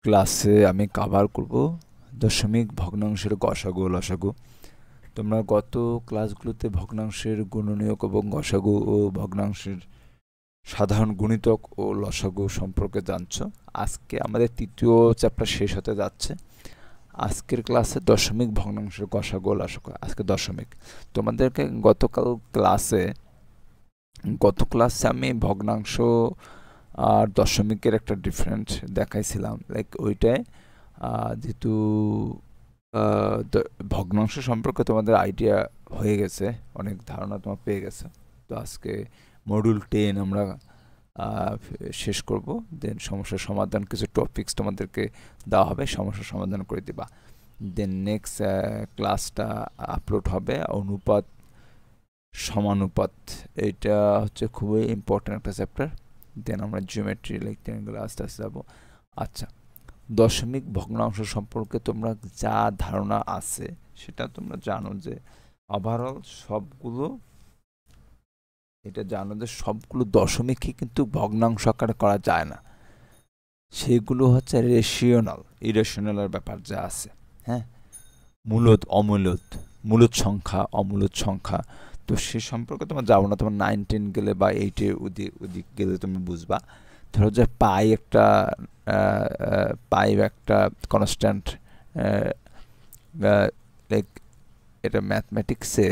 ক্লাসে আমি কভার করব দশমিক ভগ্নাংশের গসাগু ও লসাগু। তোমরা গত ক্লাসগুলোতে ভগ্নাংশের গুণনীয়ক এবং গসাগু ও ভগ্নাংশের সাধারণ গুণিতক ও লসাগু সম্পর্কে জানছো। আজকে আমাদের তৃতীয় চ্যাপ্টার শেষ হতে যাচ্ছে। আজকের ক্লাসে দশমিক ভগ্নাংশের গসাগু ও লসাগু। আজকে দশমিক। তোমাদেরকে গত ক্লাসে আমি ভগ্নাংশ আর দশমিকের একটা ডিফারেন্স দেখাইছিলাম। লাইক ওইটায় যেহেতু ভগ্নাংশ সম্পর্কে তোমাদের আইডিয়া হয়ে গেছে, অনেক ধারণা তোমার পেয়ে গেছে। তো আজকে মডিউল 10 আমরা শেষ করব। দেন সমস্যার সমাধান কিছু টপিকস তোমাদেরকে দেওয়া হবে, সমস্যার সমাধান করে দিবা। দেন নেক্সট ক্লাসটা আপলোড হবে অনুপাত সমানুপাত। এটা হচ্ছে খুবই ইম্পর্টেন্ট একটা চ্যাপ্টার। দেন আমরা জিওমেট্রি লিখতে গেলে আস্তে আস্তে যাবো। আচ্ছা, দশমিক ভগ্নাংশ সম্পর্কে তোমরা যা ধারণা আছে সেটা তোমরা জানো যে ওভারঅল সবগুলো দশমিকই কিন্তু ভগ্নাংশ আকারে করা যায় না। সেগুলো হচ্ছে ইরেশনালের ব্যাপার যা আছে। হ্যাঁ, মূলত অমূলত, মূলত সংখ্যা অমূলত সংখ্যা। তো সে সম্পর্কে তোমার যাবো না, তোমার 9-10 গেলে বা 8-এ ওদিক গেলে তুমি বুঝবা। ধরো যে পাই একটা কনস্ট্যান্ট, লাইক এটা ম্যাথমেটিক্সে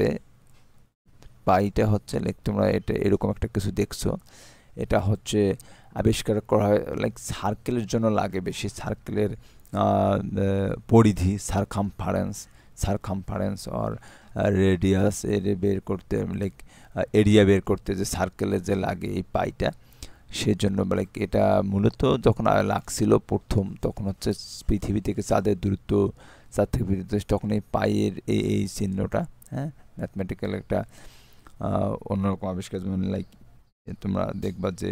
পাইটা হচ্ছে লাইক তোমরা এটা এরকম একটা কিছু দেখছো। এটা হচ্ছে আবিষ্কার করা হয় লাইক সার্কেলের জন্য লাগে বেশি। সার্কেলের পরিধি সারকামফারেন্স অর রেডিয়াস এর বের করতে, লাইক এরিয়া বের করতে যে সার্কেলে যে লাগে এই পাইটা, সেজন্য লাইক এটা মূলত যখন লাগছিল প্রথম, তখন হচ্ছে পৃথিবী থেকে চাঁদের দূরত্ব, চাঁদ থেকে পৃথিবী, তখন এই পাইয়ের এই চিহ্নটা, হ্যাঁ, ম্যাথমেটিক্যাল একটা অন্যরকম আবিষ্কার। যেমন লাইক তোমরা দেখবা যে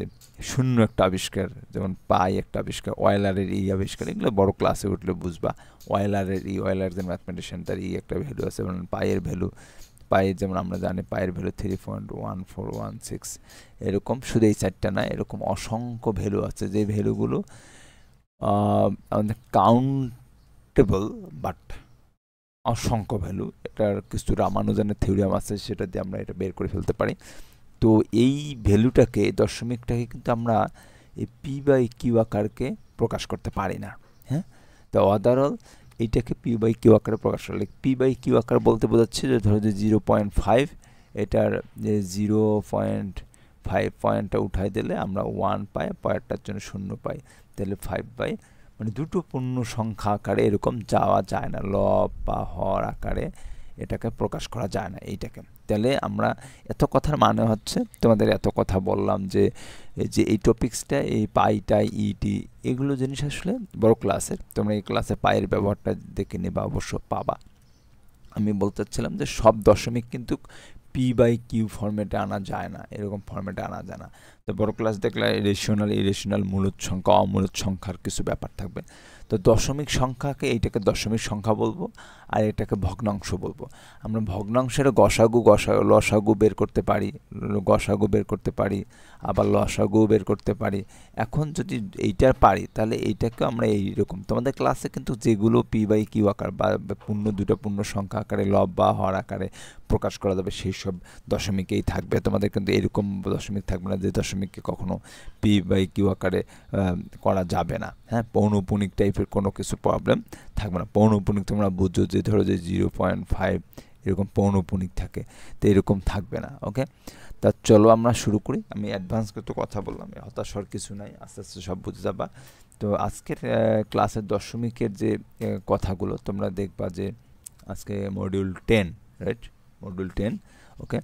শূন্য একটা আবিষ্কার, যেমন পাই একটা আবিষ্কার, ওয়েলারের এই আবিষ্কার, এগুলো বড় ক্লাসে উঠলে বুঝবা। ওয়েলার যে ম্যাথমেটিশিয়ান, তার এই একটা ভ্যালু আছে। যেমন পায়ের যেমন আমরা জানি পায়ের ভ্যালু 3.1416। এরকম শুধু এই চারটা না, এরকম অসংখ্য ভ্যালু আছে যে ভ্যালুগুলো আমাদের কাউন্টেবল, বাট অসংখ্য ভ্যালু। এটার কিছু রামানুজনের থিওরিয়াম আছে, সেটা দিয়ে আমরা এটা বের করে ফেলতে পারি। তো এই ভ্যালুটাকে, দশমিকটাকে কিন্তু আমরা এই পি বাই কিউ আকারকে প্রকাশ করতে পারি না। হ্যাঁ, তো ওভারঅল এইটাকে পি বাই কিউ আকারে প্রকাশ করলে, পি বাই কিউ আকার বলতে বোঝাচ্ছে যে ধরো যে 0.5, এটার যে 0.5 পয়েন্টটা উঠাই দিলে আমরা 1 পাই, পয়েন্টটার জন্য 0 পাই, তাহলে 5 বাই, মানে দুটো পূর্ণ সংখ্যা আকারে এরকম যাওয়া যায় না, লব বা হর আকারে এটাকে প্রকাশ করা যায় না এইটাকে। তাহলে আমরা এত কথার মানে হচ্ছে, তোমাদের এত কথা বললাম যে এই টপিক্সটা, এই পাইটা, ইটি, এগুলো জিনিস আসলে বড় ক্লাসের। তোমরা এই ক্লাসে পায়ের ব্যবহারটা দেখে নেবা, অবশ্য পাবা। আমি বলতে চাচ্ছিলাম যে সব দশমিক কিন্তু পি বাই কিউ ফর্মেটে আনা যায় না, এরকম ফর্মেটে আনা যায় না। তো বড় ক্লাস দেখলে ইরেশনাল, মূলত সংখ্যা, অমূলত সংখ্যার কিছু ব্যাপার থাকবে। তো দশমিক সংখ্যাকে, এইটাকে দশমিক সংখ্যা বলবো, আর এটাকে ভগ্নাংশ বলবো। আমরা ভগ্নাংশের লসাগু বের করতে পারি, আবার লসাগু বের করতে পারি। এখন যদি এইটার পারি, তাহলে এইটাকে আমরা এইরকম, তোমাদের ক্লাসে কিন্তু যেগুলো পি বাই কিউ আকার বা দুটো পূর্ণ সংখ্যা আকারে, লব বা হর আকারে প্রকাশ করা যাবে, সেই সব দশমিকেই থাকবে। তোমাদের কিন্তু এরকম দশমিক থাকবে না যে দশমিককে কখনো পি বাই কিউ আকারে করা যাবে না। হ্যাঁ, পৌনঃপুনিক টাইপের কোনো কিছু প্রবলেম থাকবে না। পৌনঃপুনিক তোমরা বুঝো যে ধরো যে 0.5 এরকম পৌনঃপুনিক থাকে, তো এরকম থাকবে না। ওকে, তা চলো আমরা শুরু করি। আমি অ্যাডভান্স করে তো কথা বললাম, হতাশ হওয়ার কিছু নাই, আস্তে আস্তে সব বুঝে যাবা। তো আজকের ক্লাসের দশমিকের যে কথাগুলো তোমরা দেখবা যে আজকে মডিউল 10, রাইট, মডিউল 10। ওকে,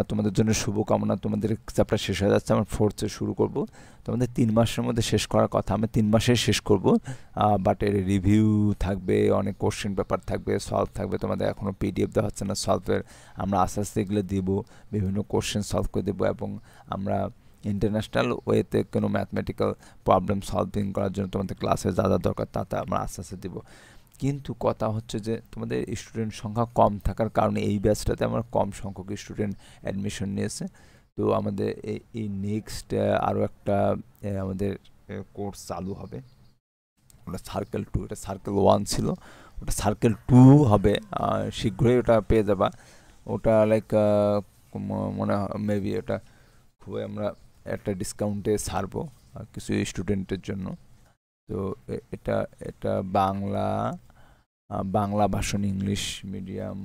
তোমাদের জন্য শুভকামনা। তোমাদের চ্যাপ্টার শেষ হয়ে যাচ্ছে, আমরা 4th শুরু করব। তোমাদের 3 মাসের মধ্যে শেষ করার কথা, আমি 3 মাসে শেষ করব। বাট এর রিভিউ থাকবে, অনেক কোশ্চেন পেপার থাকবে, সলভ থাকবে। তোমাদের এখনও পিডিএফ দেওয়া হচ্ছে না সলভের, আমরা আস্তে আস্তে এগুলো দেবো, বিভিন্ন কোশ্চেন সলভ করে দেবো। এবং আমরা ইন্টারন্যাশনাল ওয়েতে কোনো ম্যাথমেটিক্যাল প্রবলেম সলভিং করার জন্য তোমাদের ক্লাসে যা যা দরকার তা আমরা আস্তে আস্তে দেবো। কিন্তু কথা হচ্ছে যে তোমাদের স্টুডেন্ট সংখ্যা কম থাকার কারণে এই ব্যাচটাতে আমরা কম সংখ্যক স্টুডেন্ট অ্যাডমিশন নিয়েছে। তো আমাদের এই নেক্সট আরও একটা আমাদের কোর্স চালু হবে, ওটা সার্কেল 2, এটা সার্কেল 1 ছিল, ওটা সার্কেল 2 হবে, শীঘ্রই ওটা পেয়ে যাবা। ওটা লাইক মনে হয় মেবি ওটা খুবই আমরা একটা ডিসকাউন্টে ছাড়বো কিছু স্টুডেন্টের জন্য। তো এটা এটা বাংলা ভাষণ, ইংলিশ মিডিয়াম,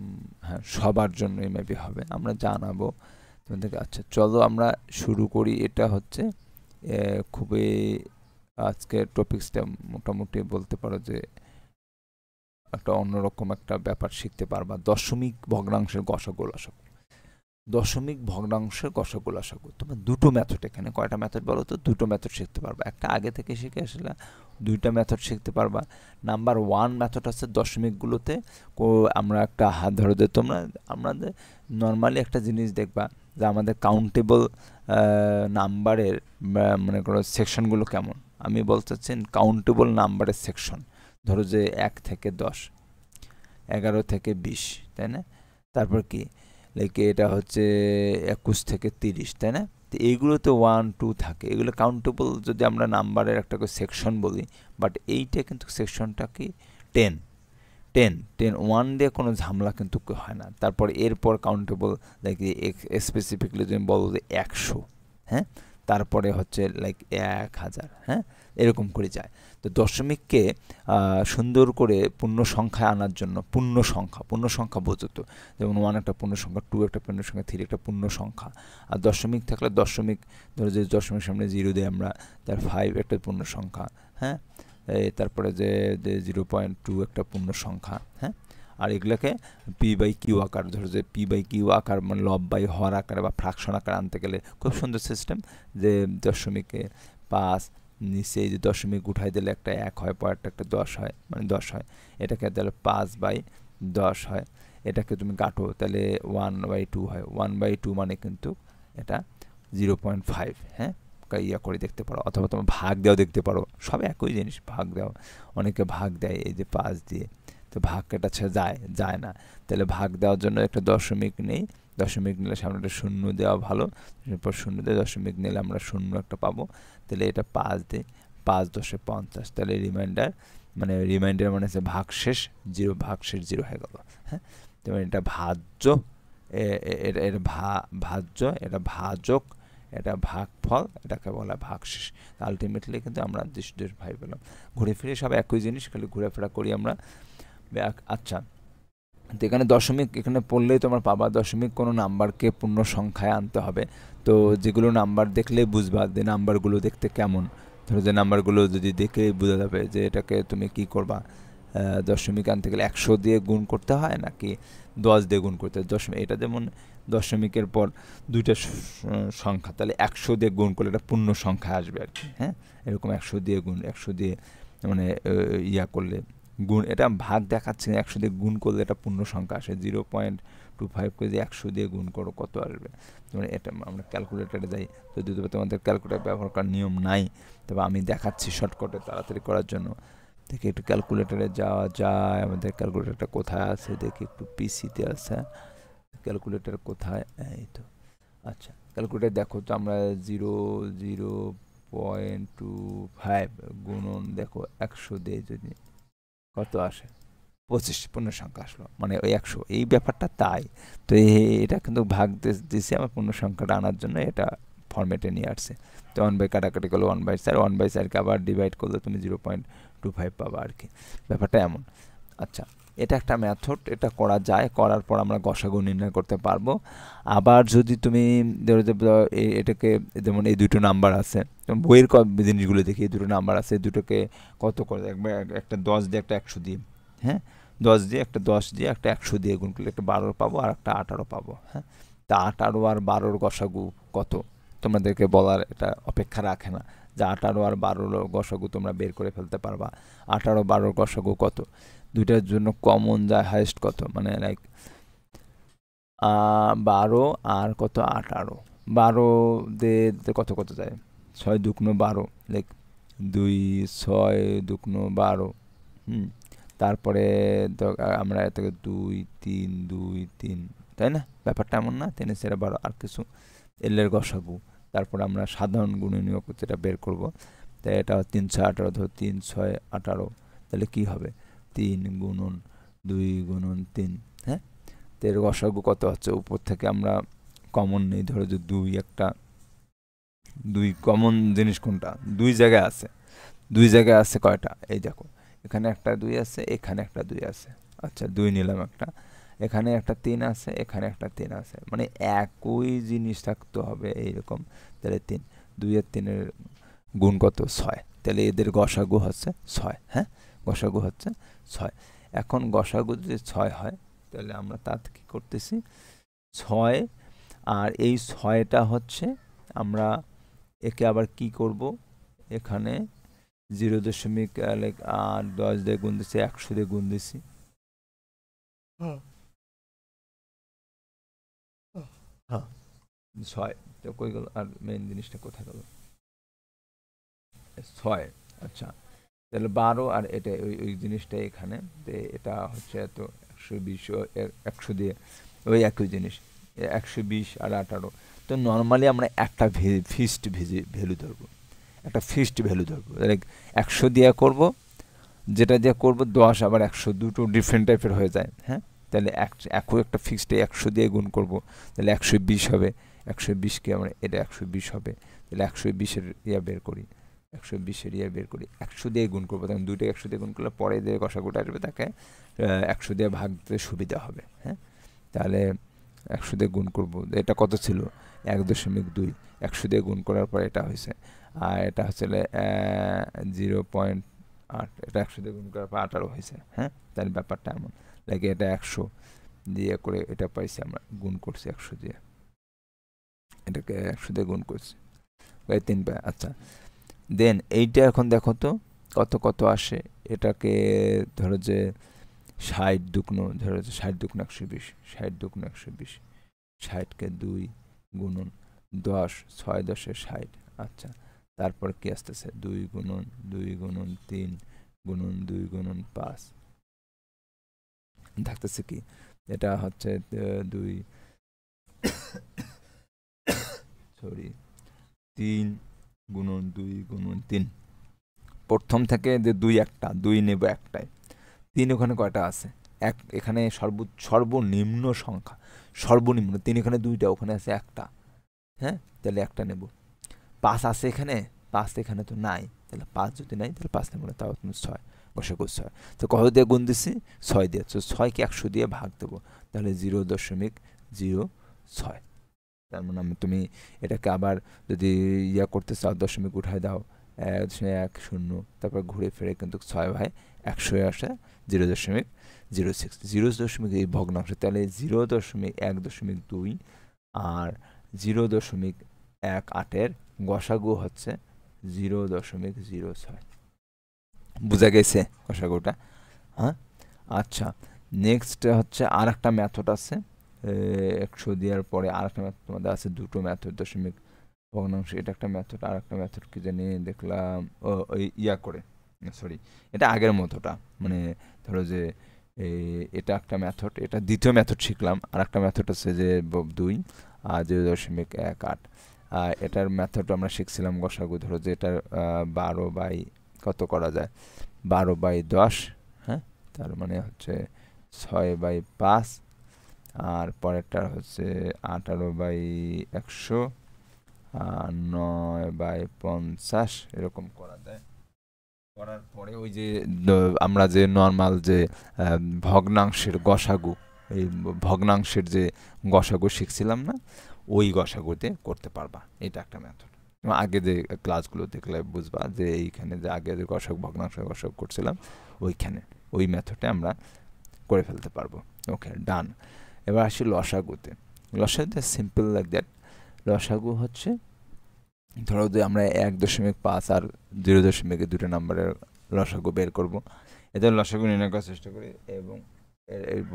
হ্যাঁ সবার জন্যই মেবি হবে, আমরা জানাবো তোমাদেরকে। আচ্ছা চলো আমরা শুরু করি। এটা হচ্ছে খুবই আজকের টপিক্সটা মোটামুটি বলতে পারো যে একটা অন্যরকম একটা ব্যাপার শিখতে পারবা। দশমিক ভগ্নাংশের গসাগু লসাগু। দশমিক ভগ্নাংশের গসাগু লসাগু তোমরা দুটো মেথড, এখানে কয়টা মেথড বলো তো? দুটো মেথড শিখতে পারবা। একটা আগে থেকে শিখে আসলে দুইটা মেথড শিখতে পারবা। নাম্বার 1 মেথড হচ্ছে দশমিকগুলোতে আমরা একটা হাত ধরো যে তোমরা আমাদের নর্মালি একটা জিনিস দেখবা যে আমাদের কাউন্টেবল নাম্বারের মনে করো সেকশনগুলো কেমন। আমি বলতে চাচ্ছি কাউন্টেবল নাম্বারের সেকশন, ধরো যে 1 থেকে 10, 11 থেকে 20, তাই না? তারপর কি লাইক এটা হচ্ছে 21 থেকে 30, তাই না? তো এইগুলোতে 1 2 থাকে, এগুলো কাউন্টেবল যদি আমরা নাম্বারের একটা সেকশন বলি। বাট এইটা কিন্তু সেকশনটা কি 10 10 10 1 দিয়ে কোনো ঝামেলা কিন্তু হয় না। তারপর এরপর কাউন্টেবল লাইক স্পেসিফিকলি যদি বলো যে 100, হ্যাঁ, তারপরে হচ্ছে লাইক 1000, হ্যাঁ, এরকম করে যায়। তো দশমিককে সুন্দর করে পূর্ণ সংখ্যায় আনার জন্য, পূর্ণ সংখ্যা বোঝো তো, যেমন 1 একটা পূর্ণ সংখ্যা, 2 একটা পূর্ণ সংখ্যা, 3 একটা পূর্ণ সংখ্যা। আর দশমিক থাকলে দশমিক, ধরো যে দশমিক সামনে 0 দিই আমরা, তার 5 একটা পূর্ণ সংখ্যা, হ্যাঁ, তারপরে যে 0.2 একটা পূর্ণ সংখ্যা, হ্যাঁ। আর এগুলোকে পি বাই কিউ আকার, ধরো যে পি বাই কিউ আকার মানে লব বাই হর আকারে বা ফ্রাকশন আকার আনতে গেলে খুব সুন্দর সিস্টেম, যে দশমিকে 5 নিচে এই যে দশমিক উঠাই দিলে একটা 1 হয়, পরেরটা একটা 10 হয়, মানে 10 হয়। এটাকে তাহলে 5/10 হয়। এটাকে তুমি কাটো তাহলে 1/2 হয়। 1/2 মানে কিন্তু এটা 0.5, হ্যাঁ, ইয়া করে দেখতে পারো, অথবা তোমার ভাগ দেওয়া দেখতে পারো, সব একই জিনিস, ভাগ দেওয়া। অনেকে ভাগ দেয় এই যে 5 দিয়ে, তো ভাগ কেটা যায় না, তাহলে ভাগ দেওয়ার জন্য একটা দশমিক নেই, দশমিক নিলে সামনে একটা শূন্য দেওয়া ভালো, এরপর শূন্য দিয়ে দশমিক নিলে আমরা শূন্য একটা পাবো। তাহলে এটা 5 দিই, 5 10 50, তাহলে রিমাইন্ডার মানে হচ্ছে ভাগশেষ 0, ভাগশেষ 0 হয়ে গেল, হ্যাঁ। তেমন এটা ভাজ্য, এটা ভাজ্য, এটা ভাজক, এটা ভাগফল, এটাকে বলা ভাগশেষ। আলটিমেটলি কিন্তু আমরা ভাই পেলাম। ঘুরে ফিরে সব একই জিনিস, খালি ঘোরাফেরা করি আমরা। আচ্ছা, তো এখানে দশমিক এখানে পড়লেই তোমার পাবা দশমিক কোনো নাম্বারকে পূর্ণ সংখ্যায় আনতে হবে। তো যেগুলো নাম্বার দেখলেই বুঝবা যে নাম্বারগুলো দেখতে কেমন, ধরো যে নাম্বারগুলো যদি দেখেই বোঝা যাবে যে এটাকে তুমি কি করবা, দশমিক আনতে গেলে 100 দিয়ে গুণ করতে হয় নাকি 10 দিয়ে গুণ করতে হয়। দশমিক এটা যেমন দশমিকের পর দুইটা সংখ্যা, তাহলে 100 দিয়ে গুণ করলে এটা পূর্ণ সংখ্যা আসবে আর কি, হ্যাঁ। এরকম 100 দিয়ে গুণ, 100 দিয়ে মানে ইয়া করলে গুণ, এটা ভাগ দেখাচ্ছে, 100 দিয়ে গুণ করলে এটা পূর্ণ সংখ্যা আসে। 0.25 করে দিয়ে 100 দিয়ে গুণ করো, কত আসবে? মানে এটা আমরা ক্যালকুলেটারে যাই, যদি তোমাদের ক্যালকুলেটার ব্যবহার করার নিয়ম নাই, তবে আমি দেখাচ্ছি শর্টকাটে তাড়াতাড়ি করার জন্য। দেখি একটু ক্যালকুলেটারে যাওয়া যায়, আমাদের ক্যালকুলেটারটা কোথায় আছে দেখি, একটু পিসিতে আছে ক্যালকুলেটার কোথায়, এই তো। আচ্ছা, ক্যালকুলেটার দেখো তো, আমরা 0.25 গুণন দেখো 100 দিয়ে যদি কত আসে, 25 পূর্ণ সংখ্যা আসলো, মানে ওই 100 এই ব্যাপারটা তাই। তো এটা কিন্তু ভাগ দিয়েছে আমার পূর্ণ সংখ্যাটা আনার জন্য, এটা ফরম্যাটে নিয়ে আসছে। তো 1/, কাটাকাটি করলে 1/4, 1/4কে আবার ডিভাইড করলে তুমি 0.25 পাবা আর কি, ব্যাপারটা এমন। আচ্ছা, এটা একটা মেথড, এটা করা যায়, করার পর আমরা গসাগু নির্ণয় করতে পারবো। আবার যদি তুমি এটাকে যেমন এই দুটো নাম্বার আছে, বইয়ের জিনিসগুলো দেখি, এই দুটো নাম্বার আছে, দুটোকে কত করে একটা 10 দিয়ে একটা 100 দিয়ে, হ্যাঁ, 10 দিয়ে একটা 100 দিয়ে গুণ করলে একটা 12 পাবো আর একটা 18 পাবো, হ্যাঁ। তা 18 আর 12 গসাগু কত তোমাদেরকে বলার এটা অপেক্ষা রাখে না, যে 18 আর 12 গসাগু তোমরা বের করে ফেলতে পারবা। 18 12 গসাগু কত, দুইটার জন্য কমন যায় হাইয়েস্ট কত, মানে লাইক 12 আর কত 18, 12 দিয়ে কত কত যায়, 6 দুগুণ 12, লাইক 2 6 দুগুণ 12, তারপরে আমরা এটাকে 2 3 2 3, তাই না? ব্যাপারটা এমন না, 3 4 12 আর কিছু এলের গসাগু, তারপর আমরা সাধারণ গুণনীয়ক যেটা বের করব, তাই এটা 318 ধরো 3 6 18, তাহলে কি হবে 3 গুণন 2 গুণন 3, হ্যাঁ। তো এর গসাগু কত হচ্ছে, উপর থেকে আমরা কমন নেই, ধরো যে 2 একটা 2 কমন জিনিস কোনটা, 2 জায়গায় আছে, 2 জায়গায় আছে কয়টা, এই দেখো এখানে একটা 2 আছে, এখানে একটা 2 আছে, আচ্ছা 2 নিলাম একটা, এখানে একটা 3 আছে, এখানে একটা 3 আছে, মানে একই জিনিস থাকতে হবে এইরকম। তাহলে 3 2 আর 3 এর গুণ কত 6, তাহলে এদের গসাগু হচ্ছে 6, হ্যাঁ গসাগু হচ্ছে 6। এখন গসাগু যদি 6 হয় তাহলে আমরা তাতে কি করতেছি 6, আর এই 6টা হচ্ছে আমরা একে আবার কি করব, এখানে 0.8 দিয়ে গুণ দিচ্ছি, 100 দিয়ে গুণ দিচ্ছি, হ্যাঁ 6, তো কই গেল, আর মেইন জিনিসটা কোথায় গেল, 6, আচ্ছা তাহলে 12, আর এটা ওই জিনিসটা এখানে, এটা হচ্ছে এত 120 100 দিয়ে ওই একই জিনিস 120 আর 18। তো নর্মালি আমরা একটা ফিক্সড ভ্যালু ধরবো, একটা ফিক্সড ভ্যালু ধরবো, লাইক 100 দিয়ে করব, যেটা দিয়ে করব 10 আবার 100 দুটো ডিফারেন্ট টাইপের হয়ে যায়, হ্যাঁ। তাহলে একই একটা ফিক্সডে 100 দিয়ে গুণ করব, তাহলে 120 হবে, 120কে আমরা এটা 120 হবে, তাহলে 120-এর ইয়া বের করি, 120-এর ইয়া বের করি, 100 দিয়ে গুণ করবো, তখন দুইটাকে 100 দিয়ে গুণ করলে পরে যে গসাগুটা আসবে তাকে 100 দিয়ে ভাগ দিতে সুবিধা হবে, হ্যাঁ। তাহলে 100 দিয়ে গুণ করব, এটা কত ছিল 1.2, 100 দিয়ে গুণ করার পর এটা হয়েছে, আর এটা হচ্ছে 0.8, এটা 100 দিয়ে গুণ করার পর 18 হয়েছে, হ্যাঁ। তাহলে ব্যাপারটা এমন লাগে, এটা 100 দিয়ে করে এটা পাইছি, আমরা গুণ করছি 100 দিয়ে, এটাকে 100 দিয়ে গুণ করছি, 3 পাই, আচ্ছা। দেন এইটা এখন দেখো তো কত কত আসে, এটাকে ধরো যে 60 দুগুণ, ধরো যে 60 দুগুণ 120, 60 দুগুণ 120, 60কে 2 গুণন 10, 6 10 60, আচ্ছা। তারপর কি আসতেছে 2 গুণন 2 গুণন 3 গুণন 2 গুণন 5, থাকতেছে কি, এটা হচ্ছে 2 সরি 3 গুণন 2 গুণন 3, প্রথম থেকে যে 2 একটা 2 নেব একটাই, 3 ওখানে কয়টা আছে, এক এখানে সর্বনিম্ন সংখ্যা, সর্বনিম্ন 3 এখানে 2টা, ওখানে আছে একটা, হ্যাঁ। তাহলে একটা নেব, 5 আছে এখানে, 5 এখানে তো নাই, তাহলে 5 যদি নাই তাহলে 5 নেব না, তাও তুমি 6, গসাগু 6, তো কত দিয়ে গুণ দিচ্ছি 6 দিয়ে, তো 6কে 100 দিয়ে ভাগ দেবো, তাহলে 0.06, তার মানে তুমি এটাকে আবার যদি ইয়া করতে চাও দশমিক উঠায় দাও 1.10, তারপর ঘুরে ফিরে কিন্তু 6/100 আসে 0.06, 0.0 এই ভগ্নাংশ, তাহলে 0.1.2 আর 0.18-এর গসাগু হচ্ছে 0.06, বুঝা গেছে গসাগুটা, হ্যাঁ। আচ্ছা নেক্সট হচ্ছে আর একটা মেথড আছে, 100 দেওয়ার পরে আর একটা মেথড তোমাদের আছে, দুটো মেথড দশমিক ভগ্নাংশ, এটা একটা মেথড, আর একটা মেথড কি জানি দেখলাম, ওই ইয়া করে, সরি এটা আগের মতোটা, মানে ধরো যে এটা একটা মেথড, এটা দ্বিতীয় মেথড শিখলাম, আর একটা মেথড আছে যে 2 আর 0.18, আর এটার মেথড আমরা শিখছিলাম গসাগু, ধরো যে এটার 12 বাই কত করা যায়, 12/10, হ্যাঁ। তার মানে হচ্ছে 6/5, আর পরেরটা হচ্ছে 18/100, আর 9/50, এরকম করা যায়। করার পরে ওই যে আমরা যে নর্মাল যে ভগ্নাংশের গসাগু, এই ভগ্নাংশের যে গসাগু শিখছিলাম না, ওই গসাগুতে করতে পারবা, এটা একটা মেথড। আগে যে ক্লাসগুলো দেখলে বুঝবা যে এইখানে যে আগে যে ভগ্নাংশ গসাগু করছিলাম, ওইখানে ওই মেথডে আমরা করে ফেলতে পারবো। ওকে ডান। এবার আসি লসাগুতে। লসাগুতে সিম্পল লাইক দ্যাট। লসাগু হচ্ছে ধরো যে আমরা 1.5 আর 0.2 দুটো নাম্বারের লসাগু বের করব, এদের লসাগু নির্ণয় করার চেষ্টা করি, এবং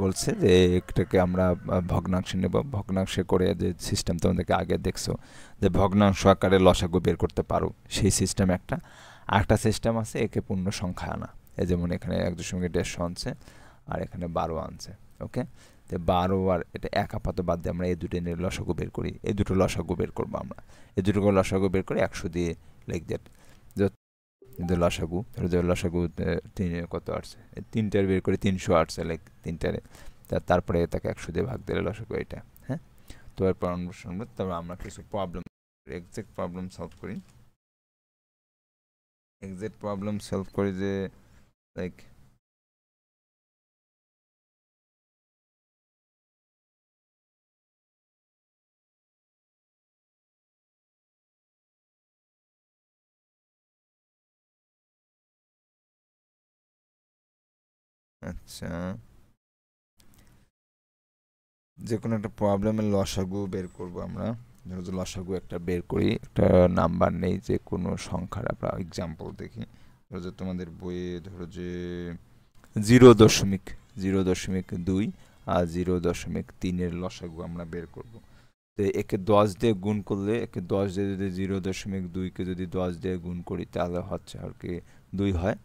বলছে যে এটাকে আমরা ভগ্নাংশে নেব, ভগ্নাংশে করে যে সিস্টেম তোমাদেরকে আগে দেখছো যে ভগ্নাংশ আকারে লসাগু বের করতে পারো, সেই সিস্টেম একটা। আরেকটা সিস্টেম আছে একে পূর্ণ সংখ্যা আনা, এই যেমন এখানে 1.150 আনছে আর এখানে 12 আনছে, ওকে। তো 12 আর এটা এক আপাত বাদ দিয়ে আমরা এই দুটো নিয়ে লসাগু বের করি, এই দুটো লসাগু বের করবো আমরা, এই দুটো লসাগু বের করে 100 দিয়ে লাইক দ্যাট যে লসাগু, ধরো যে লসাগু কত আসছে, তিনটার বের করে 300 আসছে, লাইক তিনটারে তারপরে তাকে 100 দিয়ে ভাগ দিলে লসাগু এটা। হ্যাঁ, তো এরপর আমরা শুনবো, তবে আমরা কিছু প্রবলেম, এক্সাক্ট প্রবলেম সলভ করি। এক্সাক্ট প্রবলেম সলভ করি যে লাইক আচ্ছা, যে কোনো একটা প্রবলেমের লসাগু বের করব আমরা। ধরো যে লসাগু একটা বের করি, একটা নাম্বার নেই, যে কোনো সংখ্যার আমরা এক্সাম্পল দেখি। ধরো যে তোমাদের বইয়ে ধরো যে 0.2 আর 0.3 লসাগু আমরা বের করব। তো একে 10 দিয়ে গুণ করলে, একে 10 দিয়ে যদি 0.2কে যদি 10 দিয়ে গুণ করি তাহলে হচ্ছে আর কি 2 হয়।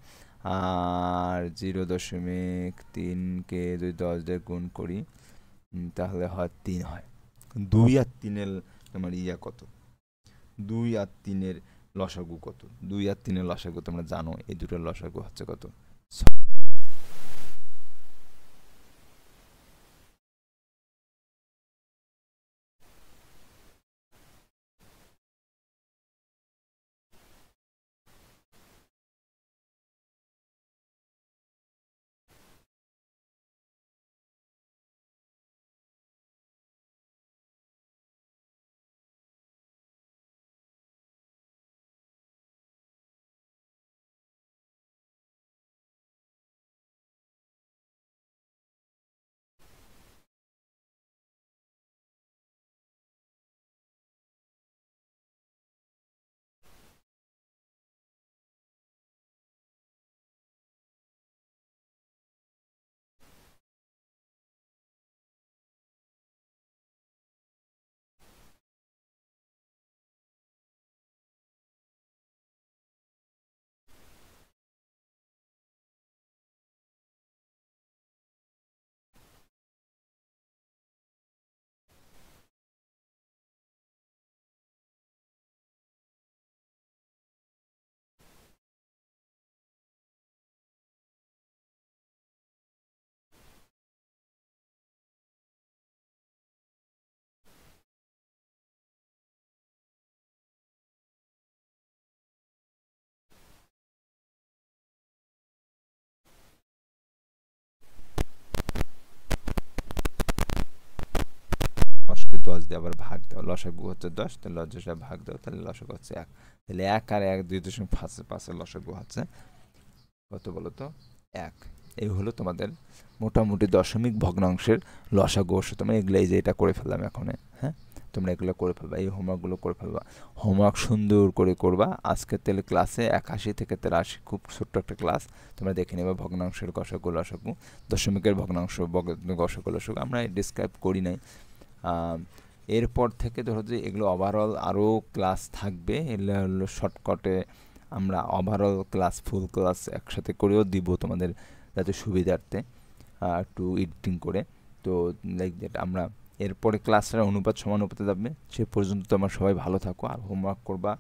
আর 0.3কে যদি 10 দিয়ে গুণ করি তাহলে হয় 3 হয়। 2 আর 3-এর তোমার কত? 2 আর 3-এর লসাগু কত? 2 আর 3-এর লসাগু তোমরা জানো, এই দুটোর লসাগু হচ্ছে কত? দশকে 10 দিয়ে আবার ভাগ দাও, লসাগু হচ্ছে 10, তাহলে 10 ভাগ দাও, তাহলে লসাগু হচ্ছে 1। তাহলে 1 আর 1 2.5 লসাগু হচ্ছে কত বলো তো? 1। এই হলো তোমাদের মোটামুটি দশমিক ভগ্নাংশের লসাগু। তোমরা এগুলো এই যে এটা করে ফেললাম এখন। হ্যাঁ, তোমরা এগুলো করে ফেলবা, এই হোমওয়ার্কগুলো করে ফেলবা। হোমওয়ার্ক সুন্দর করে করবা। আজকে তাহলে ক্লাসে 81 থেকে 83, খুব ছোট্ট একটা ক্লাস, তোমরা দেখে নেবা ভগ্নাংশের গসাগু লসাগু, দশমিকের ভগ্নাংশ গসাগু লসাগু আমরা ডিসক্রাইব করি নাই। এরপর থেকে ধরো যে এগুলো ওভারঅল আরও ক্লাস থাকবে, এগুলো হলো শর্টকাটে আমরা ওভারঅল ক্লাস, ফুল ক্লাস একসাথে করেও দিব তোমাদের যাতে সুবিধার্থে, একটু এডিটিং করে। তো লাইক দ্যাট আমরা এরপরে ক্লাসের অনুপাত সমানুপাতে যাবে। সে পর্যন্ত তোমরা সবাই ভালো থাকো আর হোমওয়ার্ক করবা।